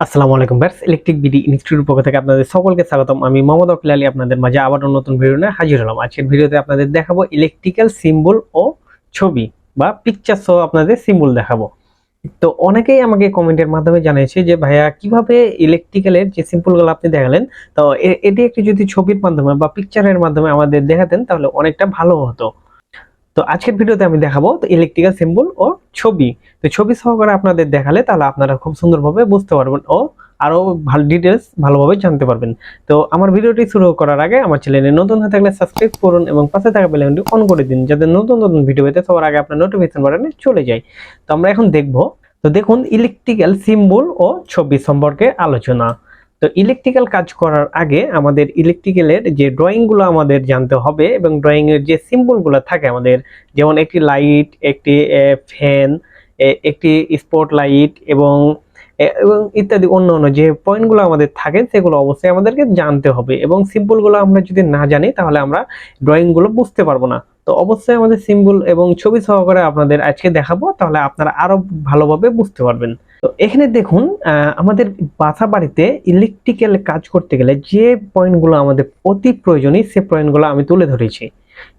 আসসালামু আলাইকুম bats electric BD ইনস্টিটিউটের পক্ষ থেকে আপনাদের সকলকে স্বাগতম। আমি মোহাম্মদ আকিল আলী আপনাদের মাঝে আবারও নতুন ভিডিও নিয়ে হাজির হলাম। আজকের ভিডিওতে আপনাদের দেখাবো ইলেকট্রিক্যাল সিম্বল ও ছবি বা পিকচার সহ আপনাদের সিম্বল দেখাবো। তো অনেকেই আমাকে কমেন্টের মাধ্যমে জানিয়েছে যে ভাইয়া কিভাবে ইলেকট্রিক্যালের যে সিম্বলগুলো আপনি দেখালেন, তো এটি একটি যদি ছবির মাধ্যমে বা পিকচারের মাধ্যমে আমাদের দেখাতেন তাহলে অনেকটা ভালো হতো। তো আজকের ভিডিওতে আমি দেখাবো তো ইলেকট্রিক্যাল সিম্বল ও ছবি। তো ছবি সহকারে আপনাদের দেখালে তাহলে আপনারা খুব সুন্দরভাবে বুঝতে পারবেন ও আরো ভালো ডিটেলস ভালোভাবে জানতে পারবেন। তো আমার ভিডিওটি শুরু করার আগে আমার চ্যানেলে নতুন হয়ে থাকলে সাবস্ক্রাইব করুন এবং পাশে থাকা বেল আইকনটি অন করে দিন, যাতে নতুন নতুন ভিডিও পেতে সবার আগে আপনার নোটিফিকেশন বাটনে চলে যায়। তো আমরা এখন দেখব। তো দেখুন, ইলেকট্রিক্যাল সিম্বল ও ছবি সম্পর্কে আলোচনা। তো ইলেকট্রিক্যাল কাজ করার আগে আমাদের ইলেকট্রিক্যালের যে ড্রয়িংগুলো আমাদের জানতে হবে এবং ড্রয়িং এর যে সিম্বলগুলো থাকে আমাদের, যেমন একটি লাইট, একটি ফ্যান, একটি স্পট লাইট এবং ইত্যাদি অন্য অন্য যে পয়েন্টগুলো আমাদের থাকে সেগুলো অবশ্যই আমাদেরকে জানতে হবে। এবং সিম্বলগুলো আমরা যদি না জানি তাহলে আমরা ড্রয়িংগুলো বুঝতে পারবো না। তো অবশ্যই আমাদের সিম্বল এবং ছবি সহকারে আপনাদের আজকে দেখাবো, তাহলে আপনারা আরো ভালোভাবে বুঝতে পারবেন। তো এখানে দেখুন, আমাদের বাসা বাড়িতে ইলেকট্রিক্যাল কাজ করতে গেলে যে পয়েন্টগুলো আমাদের অতি প্রয়োজনীয় সে পয়েন্টগুলো আমি তুলে ধরেছি।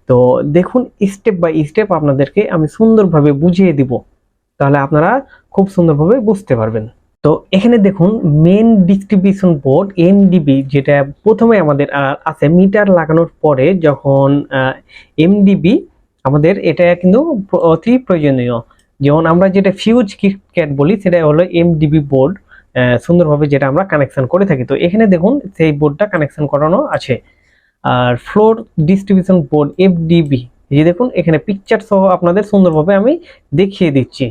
তো দেখুন, স্টেপ বাই স্টেপ আপনাদেরকে আমি সুন্দরভাবে বুঝিয়ে দিব, তাহলে আপনারা খুব সুন্দরভাবে বুঝতে পারবেন। তো এখানে দেখুন, মেন ডিস্ট্রিবিউশন বোর্ড এমডিবি, যেটা প্রথমে আমাদের আছে মিটার লাগানোর পরে যখন এমডিবি আমাদের এটা কিন্তু অতি প্রয়োজনীয়। যেমন আমরা যেটা ফিউজ কিটক্যাট বলি সেটা হলো এমডিবি বোর্ড, সুন্দরভাবে যেটা আমরা কানেকশন করে থাকি। তো এখানে দেখুন সেই বোর্ডটা কানেকশন করানো আছে। আর ফ্লোর ডিস্ট্রিবিউশন বোর্ড এফডিবি, এই যে দেখুন এখানে পিকচার সহ আপনাদের সুন্দরভাবে আমি দেখিয়ে দিচ্ছি।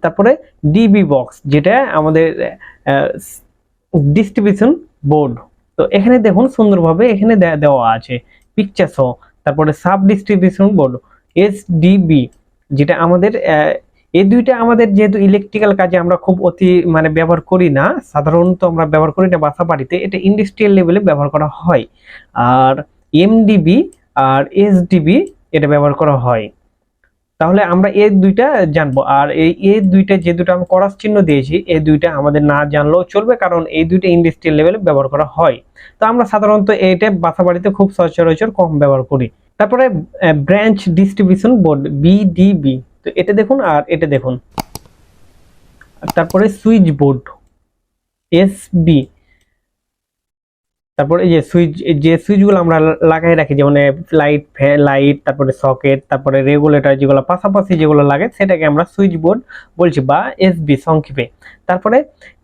তারপরে ডিবি বক্স, যেটা আমাদের ডিস্ট্রিবিউশন বোর্ড। তো এখানে দেখুন সুন্দরভাবে এখানে দেওয়া আছে পিকচার সহ। তারপরে সাব ডিস্ট্রিবিউশন বোর্ড এসডিবি, যেটা আমাদের এই দুইটা আমাদের যেহেতু ইলেকট্রিক্যাল কাজে আমরা খুব ব্যবহার করি না, সাধারণত আমরা ব্যবহার করি না বাসা বাড়িতে, এটা ইন্ডাস্ট্রিয়াল লেভেলে ব্যবহার করা হয়। আর এমডিবি আর এসডিবি এটা ব্যবহার করা হয়। তাহলে আমরা এই দুইটা জানবো। আর এই দুইটা যে দুটো আমি ক্রস চিহ্ন দিয়েছি, এই দুইটা আমাদের না জানলেও চলবে, কারণ এই দুইটা ইন্ডাস্ট্রিয়াল লেভেলে ব্যবহার করা হয়। তো আমরা সাধারণত এইটা বাসা বাড়িতে খুব সচরাচর কম ব্যবহার করি। তারপরে ব্রাঞ্চ ডিস্ট্রিবিউশন বোর্ড বিডিবি, তো এটা দেখুন আর এটা দেখুন। তারপরে সুইচ বোর্ড এসবি। তারপরে এই যে সুইচগুলো আমরা লাগাই রাখি, যেমন লাইট, ফ্যান, লাইট, তারপরে সকেট, তারপরে রেগুলেটর, যেগুলো পাশাপাশি যেগুলো লাগে সেটাকে আমরা সুইচ বোর্ড বলছি বা এসবি সংক্ষেপে। তারপরে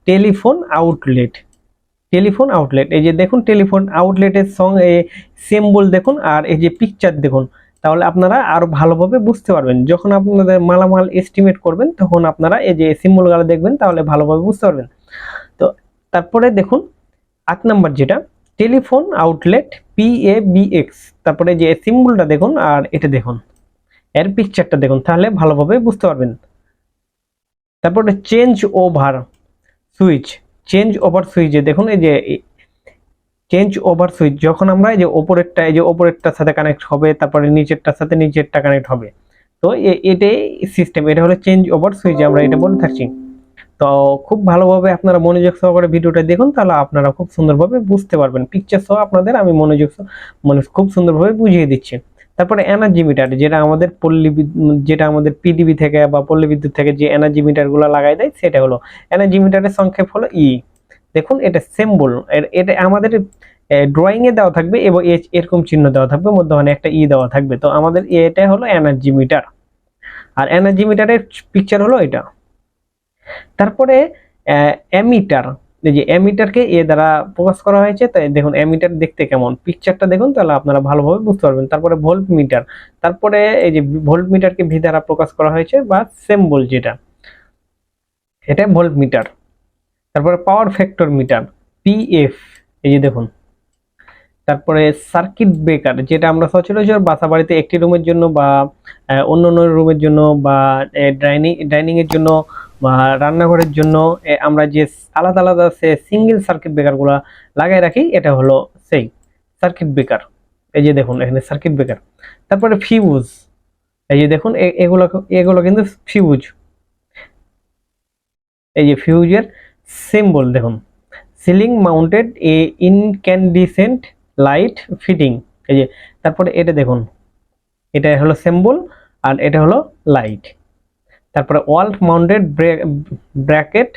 টেলিফোন আউটলেট, এই যে দেখুন টেলিফোন আউটলেটের সঙ্গে সিম্বল দেখুন আর এই যে পিকচার দেখুন, তাহলে আপনারা আরো ভালোভাবে বুঝতে পারবেন। যখন আপনাদের মালামাল এস্টিমেট করবেন তখন আপনারা এই যে সিম্বলগুলো দেখবেন, তাহলে ভালোভাবে বুঝতে পারবেন। তো তারপরে দেখুন 8 নাম্বার যেটা টেলিফোন আউটলেট PABX, তারপরে যে সিম্বলটা দেখুন আর এটা দেখুন, এর পিকচারটা দেখুন, তাহলে ভালোভাবে বুঝতে পারবেন। তারপরে চেঞ্জ ওভার সুইচে দেখুন, এই যে চেঞ্জ ওভার সুইচ যখন আমরা এই যে ওপরেরটার সাথে কানেক্ট হবে, তারপরে নিচেরটার সাথে নিচেরটা কানেক্ট হবে। তো এটাই সিস্টেম, এটা হলো চেঞ্জ ওভার সুইচ, আমরা এটা বলে থাকছি। তো খুব ভালোভাবে আপনারা মনোযোগ সহকারে ভিডিওটা দেখুন, তাহলে আপনারা খুব সুন্দরভাবে বুঝতে পারবেন। পিকচার সহ আপনাদের আমি খুব সুন্দরভাবে বুঝিয়ে দিচ্ছি। তারপরে এনার্জি মিটার, যেটা আমাদের পিডিবি থেকে বা পল্লী বিদ্যুৎ থেকে যে এনার্জি মিটারগুলো লাগাই দেয়, সেটা হলো এনার্জি মিটারের সংক্ষেপ হলো ই। দেখুন এটা সিম্বল, এটা আমাদের ড্রয়িং এ দেওয়া থাকবে এবং এরকম চিহ্ন দেওয়া থাকবে, মধ্যখানে একটা ই দেওয়া থাকবে। তো আমাদের এটা হলো এনার্জি মিটার, আর এনার্জি মিটারের পিকচার হলো এটা। তারপরে অ্যামিটার, এই যে অ্যামিটারকে এ দ্বারা প্রকাশ করা হয়েছে, তাই দেখুন অ্যামিটার দেখতে কেমন, পিকচারটা দেখুন, তাহলে আপনারা ভালোভাবে বুঝতে পারবেন। তারপরে ভোল্ট মিটার, তারপরে এই যে ভোল্ট মিটারকে ভি দ্বারা প্রকাশ করা হয়েছে বা সিম্বল যেটা, এটা ভোল্ট মিটার। তারপরে পাওয়ার ফ্যাক্টর মিটার PF, এই যে দেখুন। তারপরে সার্কিট ব্রেকার, যেটা আমরা সচরাচর বাসা বাড়িতে একটি রুমের জন্য বা অন্য অন্য রুমের জন্য বা ডাইনিং এর জন্য বা রান্নাঘরের জন্য আমরা যে আলাদা আলাদা সিঙ্গেল সার্কিট ব্রেকারগুলো লাগাই রাখি, এটা হলো সেই সার্কিট ব্রেকার। এই যে দেখুন এখানে সার্কিট ব্রেকার। তারপরে ফিউজ, এই যে দেখুন এগুলো এগুলো কিন্তু ফিউজ, এই যে ফিউজের সিম্বল দেখুন, সিলিং মাউন্টেড এ ইনক্যান্ডিসেন্ট লাইট ফিটিং। এই যে তারপরে এটা দেখুন, এটা হলো সিম্বল আর এটা হলো লাইট। তারপরে ওয়াল মাউন্টেড ব্র্যাকেট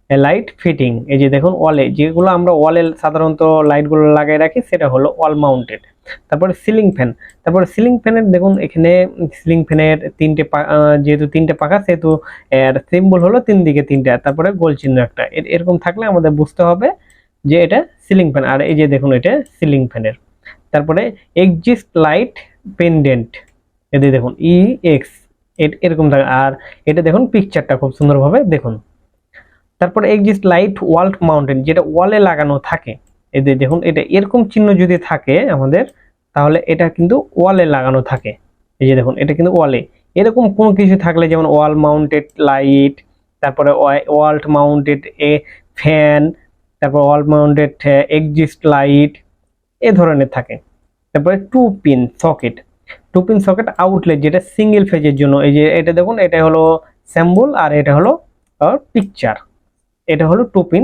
লাইট ফিটিং। এই যে দেখুন, ওয়ালে যেগুলো আমরা ওয়ালে সাধারণত লাইটগুলো লাগিয়ে রাখি সেটা হলো ওয়াল মাউন্টেড। তারপরে সিলিং ফ্যান, তারপরে সিলিং ফ্যানের দেখুন এখানে সিলিং ফ্যানের যেহেতু তিনটে পাখা সেহেতু এর সিম্বল হলো তিন দিকে তিনটা, তারপরে গোল চিহ্ন একটা। এরকম থাকলে আমাদের বুঝতে হবে যে এটা সিলিং ফ্যান। আর এই যে দেখুন এটা সিলিং ফ্যানের। তারপরে এক্সিস্ট লাইট পেন্ডেন্ট, এদের দেখুন EX এরকম থাকে। আর এটা দেখুন পিকচারটা খুব সুন্দরভাবে দেখুন। তারপরে এক্সিস্ট লাইট ওয়াল মাউন্টেন, যেটা ওয়ালে লাগানো থাকে। এদের দেখুন এটা এরকম চিহ্ন যদি থাকে আমাদের, তাহলে এটা কিন্তু ওয়ালে লাগানো থাকে। এই যে দেখুন এটা কিন্তু ওয়ালে। এরকম কোনো কিছু থাকলে যেমন ওয়াল মাউন্টেড লাইট, তারপরে ওয়াল মাউন্টেড এ ফ্যান, তারপর ওয়াল মাউন্টেড এক্সিস্ট লাইট এ ধরনের থাকে। তারপরে টু পিন সকেট আউটলেট, যেটা সিঙ্গেল ফেজের জন্য। এই যে এটা দেখুন, এটা হলো স্যাম্বল আর এটা হলো পিকচার। এটা হলো টু পিন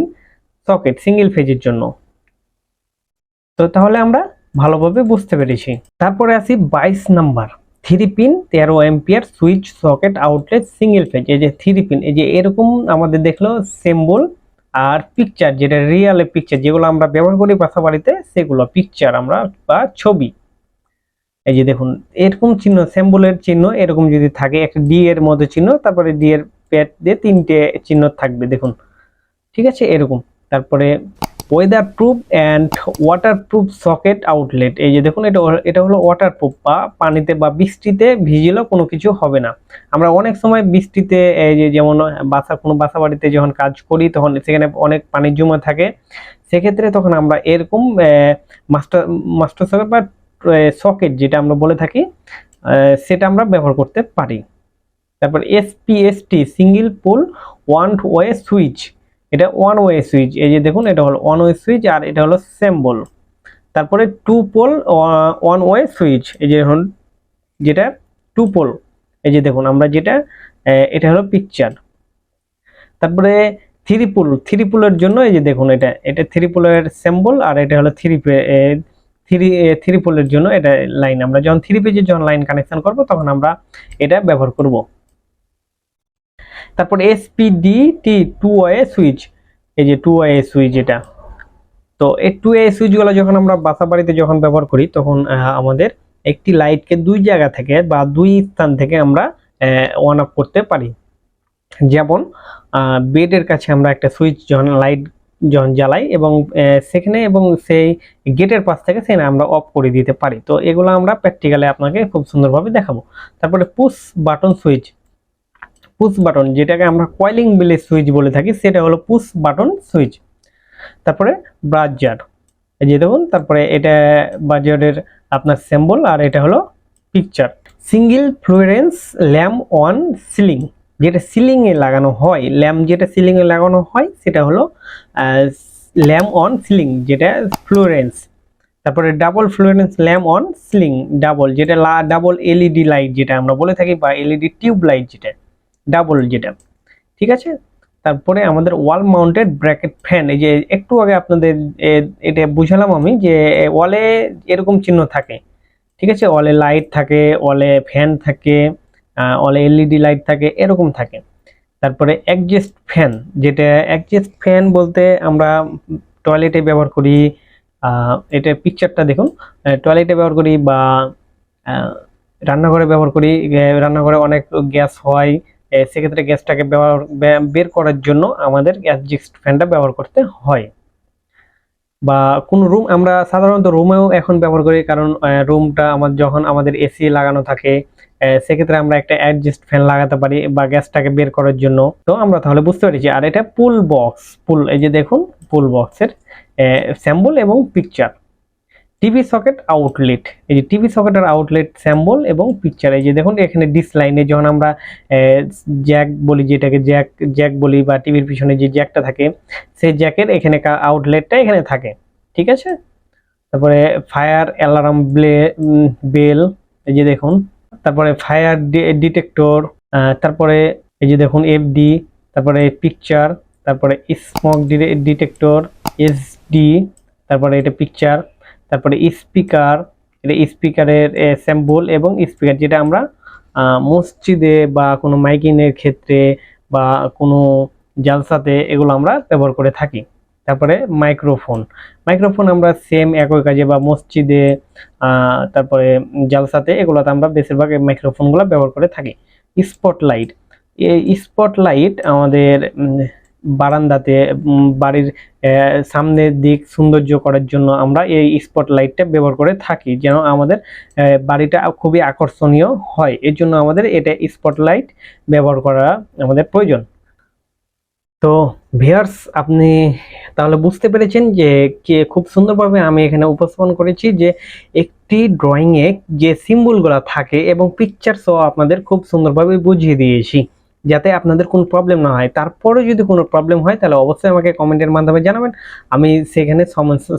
সকেট সিঙ্গেল ফেজের জন্য। তো তাহলে আমরা ভালোভাবে বুঝতে পেরেছি। তারপরে আসি 22 number, 3 pin 13 ampere switch socket outlet single phase. এই যে 3 পিন, এই যে এরকম আমাদের দেখলো সিম্বল আর পিকচার, যেটা রিয়েল পিকচার যেগুলো আমরা ব্যবহার করি বাসা বাড়িতে, সেগুলো পিকচার আমরা বা ছবি। এই যে দেখুন এরকম চিহ্ন, সিম্বলের চিহ্ন এরকম যদি থাকে, একটা ডি এর মধ্যে চিহ্ন, তারপরে ডি এর প্যাড দিয়ে তিনটে চিহ্ন থাকবে দেখুন, ঠিক আছে এরকম। তারপরে weather proof and water proof socket outlet. এই যে দেখুন এটা হলো ওয়াটার প্রুফ, বা পানিতে বা বৃষ্টিতে ভিজলেও কোনো কিছু হবে না। আমরা অনেক সময় বৃষ্টিতে এই যে যেমন কোনো বাসা বাড়িতে যখন কাজ করি তখন সেখানে অনেক পানি জমা থাকে, সেক্ষেত্রে তখন আমরা এরকম মাস্টার সকেট বা সকেট যেটা আমরা বলে থাকি সেটা আমরা ব্যবহার করতে পারি। তারপর SPST single pole one way switch, এটা ওয়ান ওয়ে সুইচ। এই যে দেখুন এটা হলো ওয়ান ওয়ে সুইচ আর এটা হলো সিম্বল। তারপরে two pole one way switch, এই যে দেখুন যেটা টু পোল, এই যে দেখুন আমরা যেটা এটা হলো পিকচার। তারপরে থ্রি পোলের জন্য এই যে দেখুন এটা থ্রি পোলের সিম্বল আর এটা হলো থ্রি পোলের জন্য এটা লাইন। আমরা যখন থ্রি পেজের যখন লাইন কানেকশন করব তখন আমরা এটা ব্যবহার করব। তারপর SPDT টু ওয়ে সুইচ, এই যে টু ওয়ে সুইচ এটা। তো এই টু ওয়ে সুইচগুলো যখন আমরা বাসা বাড়িতে যখন ব্যবহার করি তখন আমাদের একটি লাইটকে দুই জায়গা থেকে বা দুই স্থান থেকে আমরা অন অফ করতে পারি। যেমন বেডের কাছে আমরা একটা সুইচ যখন জ্বালাই এবং সেখানে এবং সেই গেটের পাশ থেকে সেখানে আমরা অফ করে দিতে পারি। তো এগুলো আমরা প্র্যাকটিক্যালি আপনাকে খুব সুন্দরভাবে দেখাবো। তারপরে পুশ বাটন যেটাকে আমরা কয়েলিং বেলের সুইচ বলে থাকি, সেটা হলো পুশ বাটন সুইচ। তারপরে ব্রাজার, এই যে দেখুন, তারপরে এটা বাজারের আপনার সিম্বল আর এটা হলো picture. Single Florence lamp on ceiling, যেটা সিলিং এ লাগানো হয়, ল্যাম্প যেটা সিলিং এ লাগানো হয় সেটা হলো ল্যাম্প অন সিলিং, যেটা ফ্লোরেন্স। তারপরে double Florence lamp on ceiling, যেটা ডাবল LED লাইট যেটা আমরা বলে থাকি, বা LED টিউব লাইট যেটা ডাবল যেটা, ঠিক আছে। তারপরে আমাদের ওয়াল মাউন্টেড ব্র্যাকেট ফ্যান, এই যে একটু আগে আপনাদের এটা বুঝালাম আমি যে ওয়ালে এরকম চিহ্ন থাকে, ঠিক আছে, ওয়ালে লাইট থাকে, ওয়ালে ফ্যান থাকে, ওয়ালে LED লাইট থাকে, এরকম থাকে। তারপরে অ্যাডজাস্ট ফ্যান, যেটা অ্যাডজাস্ট ফ্যান বলতে আমরা টয়লেটে ব্যবহার করি, এটা পিকচারটা দেখুন, টয়লেটে ব্যবহার করি বা রান্নাঘরে ব্যবহার করি। রান্নাঘরে অনেক গ্যাস হয়, সেক্ষেত্রে গ্যাসটাকে বের করার জন্য আমাদের অ্যাডজাস্ট ফ্যানটা ব্যবহার করতে হয়। বা কোনো রুম, আমরা সাধারণত রুমেও এখন ব্যবহার করি, কারণ রুমটা যখন আমাদের AC লাগানো থাকে সেক্ষেত্রে আমরা একটা অ্যাডজাস্ট ফ্যান লাগাতে পারি বা গ্যাসটাকে বের করার জন্য। তো আমরা তাহলে বুঝতে পেরেছি। আর এটা পুল এই যে দেখুন পুল বক্সের স্যাম্বল এবং পিকচার। টিভি সকেট আউটলেট, এই যে টিভি সকেটের আউটলেট স্যাম্বল এবং পিকচার। এই যে দেখুন এখানে ডিস লাইনে যখন আমরা জ্যাক বলি, যেটাকে জ্যাক বলি, বা টিভির পিছনে যে জ্যাকটা থাকে সেই জ্যাকের এখানে আউটলেটটা এখানে থাকে, ঠিক আছে। তারপরে ফায়ার অ্যালার্ম বেল, এই যে দেখুন, তারপরে ফায়ার ডিটেক্টর, তারপরে এই যে দেখুন FD, তারপরে পিকচার, তারপরে স্মোক ডিটেক্টর, এসডি, তারপরে এটা পিকচার, তারপরে স্পিকার, এটা স্পিকারের স্যাম্পল এবং স্পিকার যেটা আমরা মসজিদে বা কোনো মাইকিংয়ের ক্ষেত্রে বা কোনো জালসাতে এগুলো আমরা ব্যবহার করে থাকি। তারপরে মাইক্রোফোন, মাইক্রোফোন আমরা সেম একই কাজে বা মসজিদে তারপরে জালসাতে এগুলোতে আমরা বেশিরভাগ মাইক্রোফোনগুলো ব্যবহার করে থাকি। স্পটলাইট, এই স্পটলাইট আমাদের বারান্দাতে বাড়ির সামনের দিক সৌন্দর্য করার জন্য আমরা এই স্পটলাইটটা ব্যবহার করে থাকি, যেন আমাদের বাড়িটা খুবই আকর্ষণীয় হয়। এর জন্য আমাদের এটা স্পটলাইট ব্যবহার করা আমাদের প্রয়োজন। তো ভিউয়ার্স, আপনি তাহলে বুঝতে পেরেছেন যে খুব সুন্দরভাবে আমি এখানে উপস্থাপন করেছি যে একটি ড্রয়িংয়ে যে সিম্বলগুলো থাকে এবং পিকচার সহ আপনাদের খুব সুন্দরভাবে বুঝিয়ে দিয়েছি, যাতে আপনাদের কোনো প্রবলেম না হয়। তারপরে যদি কোনো প্রবলেম হয় তাহলে অবশ্যই আমাকে কমেন্টের মাধ্যমে জানাবেন, আমি সেখানে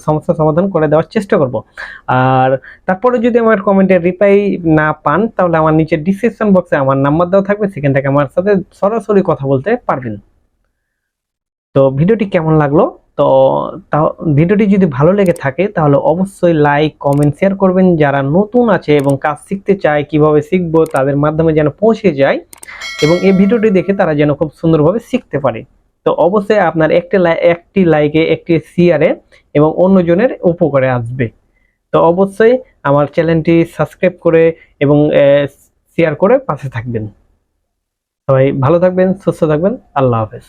সমস্যা সমাধান করে দেওয়ার চেষ্টা করব। আর তারপরে যদি আমার কমেন্টের রিপ্লাই না পান তাহলে আমার নিচে ডিসক্রিপশন বক্সে আমার নাম্বার দেওয়া থাকবে, সেখান থেকে আমার সাথে সরাসরি কথা বলতে পারবেন। তো ভিডিওটি কেমন লাগলো? তো ভিডিওটি যদি ভালো লেগে থাকে তাহলে অবশ্যই লাইক, কমেন্ট, শেয়ার করবেন। যারা নতুন আছে এবং কাজ শিখতে চায়, কিভাবে শিখবো তাদের মাধ্যমে যেন পৌঁছে যায় এবং এই ভিডিওটি দেখে তারা যেন খুব সুন্দরভাবে শিখতে পারে। তো অবশ্যই আপনার একটি লাইকে, একটি শেয়ারে এবং অন্যজনের উপকারে আসবে। তো অবশ্যই আমার চ্যানেলটি সাবস্ক্রাইব করে এবং শেয়ার করে পাশে থাকবেন। সবাই ভালো থাকবেন, সুস্থ থাকবেন। আল্লাহ হাফেজ।